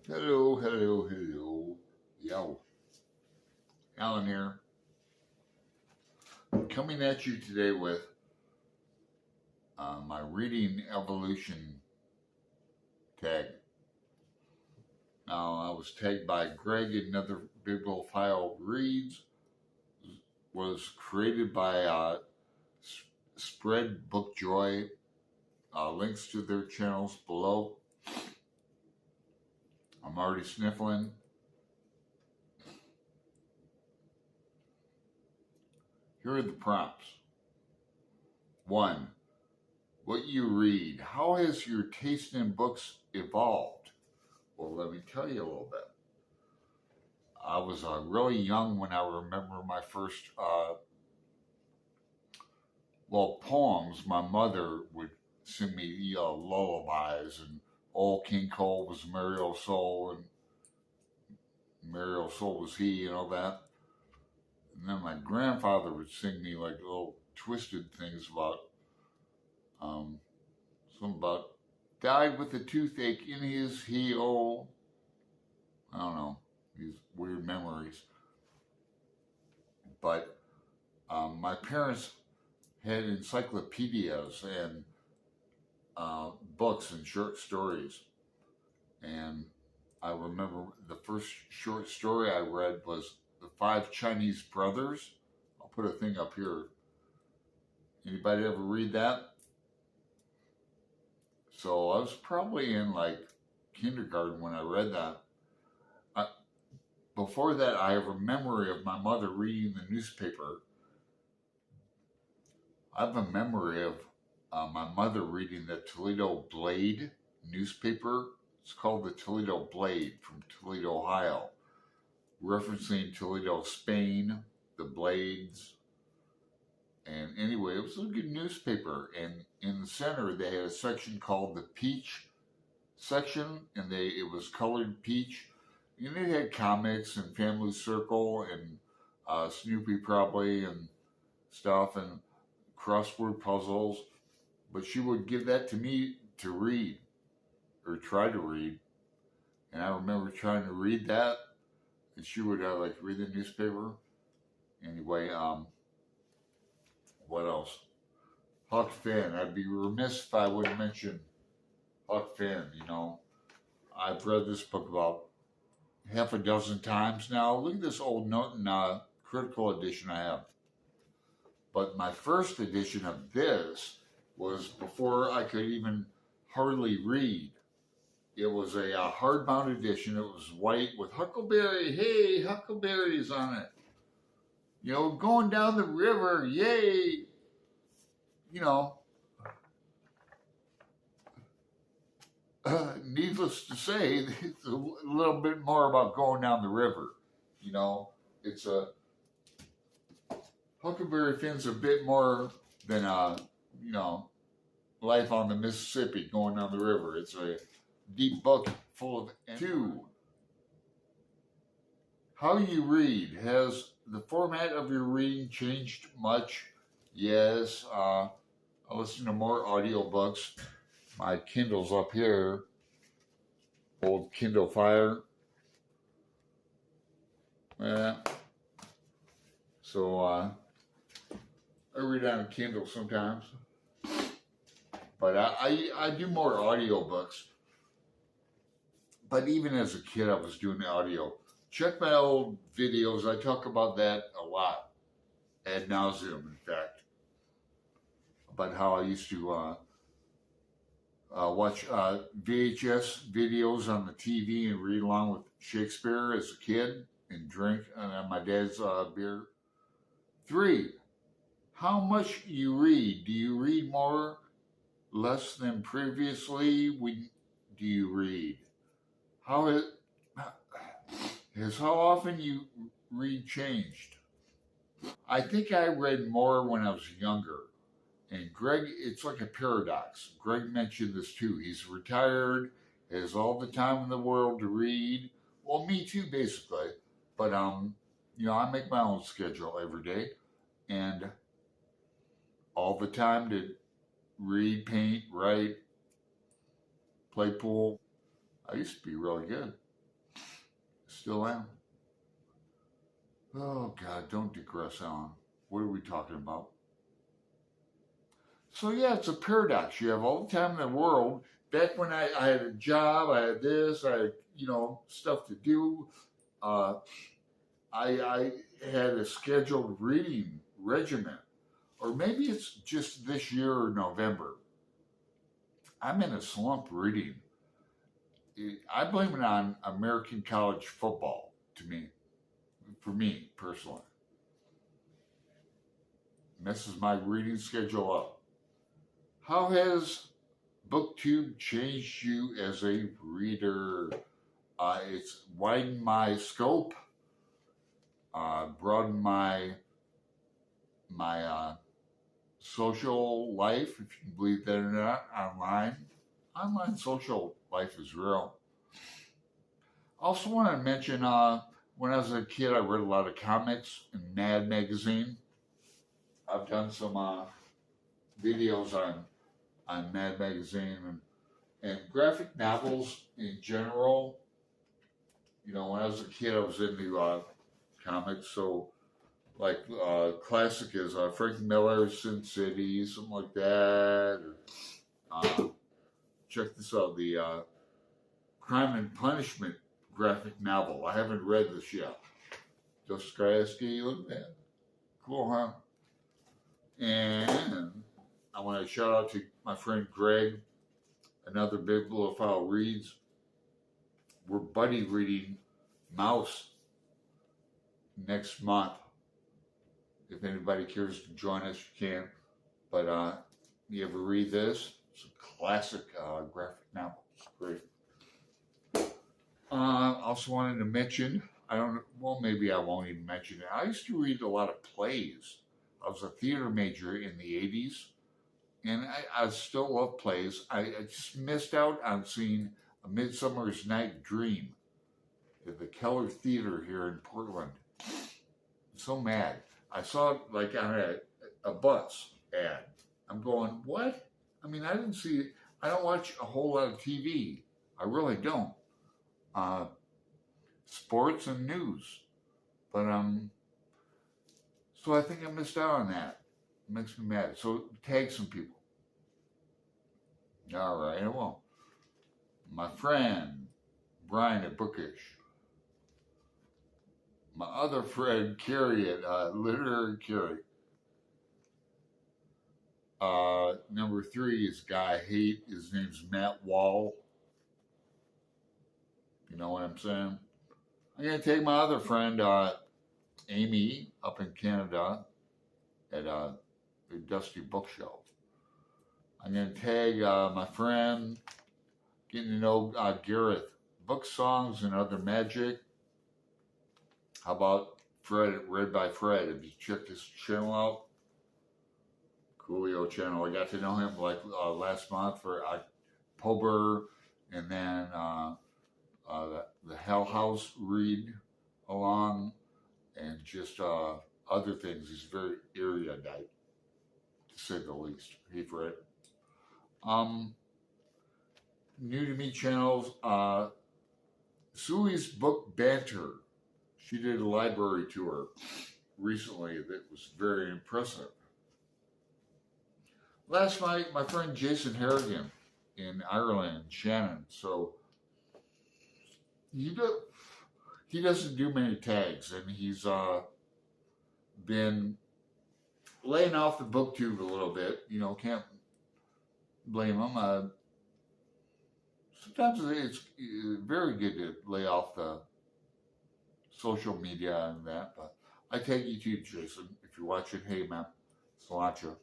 Hello, hello, hello. Yo, Alan here. Coming at you today with my reading evolution tag. Now, I was tagged by Greg, another Bibliophile Reads, was created by Spread Book Joy. Links to their channels below. I'm already sniffling. Here are the prompts. 1. What you read. How has your taste in books evolved? Well, let me tell you a little bit. I was really young when I remember my first, poems. My mother would sing me lullabies, and Old King Cole was Mariel Soul, and Mariel Soul was he, and all that. And then my grandfather would sing me like little twisted things about, something about died with a toothache in his heel. I don't know, these weird memories. But my parents had encyclopedias and books and short stories. And I remember the first short story I read was The Five Chinese Brothers. I'll put a thing up here. Anybody ever read that? So I was probably in like kindergarten when I read that. Before that, I have a memory of my mother reading the newspaper. I have a memory of my mother reading the Toledo Blade newspaper. It's called the Toledo Blade from Toledo, Ohio, referencing Toledo, Spain, the Blades. And anyway, it was a good newspaper. And in the center, they had a section called the Peach section, and it was colored peach. And it had comics and Family Circle and Snoopy probably and stuff and crossword puzzles. But she would give that to me to read or try to read. And I remember trying to read that, and she would read the newspaper. Anyway, what else? Huck Finn. I'd be remiss if I wouldn't mention Huck Finn. I've read this book about half a dozen times now. Look at this old note and critical edition I have. But my first edition of this was before I could even hardly read. It was a hardbound edition. It was white with Huckleberry. Hey, Huckleberries on it. Going down the river. Yay. Needless to say, it's a little bit more about going down the river. It's Huckleberry Finn's a bit more than life on the Mississippi going down the river. It's a deep book full of. 2. How you read. Has the format of your reading changed much? Yes. I listen to more audiobooks. My Kindle's up here. Old Kindle Fire. Yeah. So I read on a Kindle sometimes. But I do more audiobooks. But even as a kid, I was doing the audio. Check my old videos. I talk about that a lot. Ad nauseum, in fact. About how I used to watch VHS videos on the TV and read along with Shakespeare as a kid and drink my dad's beer. 3. How much you read. Do you read more, less than previously? When do you read? How often you read changed? I think I read more when I was younger. And Greg, it's like a paradox. Greg mentioned this too. He's retired, has all the time in the world to read. Well, me too, basically. But, I make my own schedule every day. And all the time to read, paint, write, play pool. I used to be really good. Still am. Oh God, don't digress on. What are we talking about? So yeah, it's a paradox. You have all the time in the world. Back when I had a job, I had this, I had, stuff to do. Uh, I had a scheduled reading regimen. Or maybe it's just this year or November. I'm in a slump reading. I blame it on American college football, for me personally. Messes my reading schedule up. How has BookTube changed you as a reader? It's widened my scope, broadened my social life, if you can believe that or not, online. Online social life is real. Also want to mention, when I was a kid, I read a lot of comics in Mad magazine. I've done some videos on Mad magazine and graphic novels in general. When I was a kid, I was into comics, so like classic is Frank Miller's Sin City, something like that. Check this out, the Crime and Punishment graphic novel. I haven't read this yet. Dostoevsky, look at that. Cool, huh? And I want to shout out to my friend Greg, another Bibliophile Reads. We're buddy reading Mouse next month. If anybody cares to join us, you can. But you ever read this? It's a classic graphic novel. It's great. Also wanted to mention, maybe I won't even mention it. I used to read a lot of plays. I was a theater major in the 80s, and I still love plays. I just missed out on seeing A Midsummer's Night Dream at the Keller Theater here in Portland. I'm so mad. I saw it like on a bus ad. I'm going, what? I mean, I don't watch a whole lot of TV. I really don't. Sports and news. But, so I think I missed out on that. It makes me mad. So tag some people. All right, I will. My friend, Brian at Bookish. My other friend, Carrie at Literary Carrie. Number 3 is Guy Hate. His name's Matt Wall. You know what I'm saying? I'm going to take my other friend, Amy, up in Canada at the Dusty Bookshelf. I'm going to tag my friend, getting to know Gareth, Book Songs and Other Magic. How about Fred at Read by Fred? Have you checked his channel out? Coolio channel. I got to know him like last month for October, and then the Hell House read along, and just other things. He's very erudite, to say the least. Hey, Fred. New to me channels. Suey's Book Banter. She did a library tour recently that was very impressive. Last night, my friend Jason Harrigan in Ireland, Shannon. So he doesn't do many tags, and he's been laying off the BookTube a little bit. Can't blame him. Sometimes it's very good to lay off the social media and that, but I take you to Jason. If you're watching, hey man, Cilantro.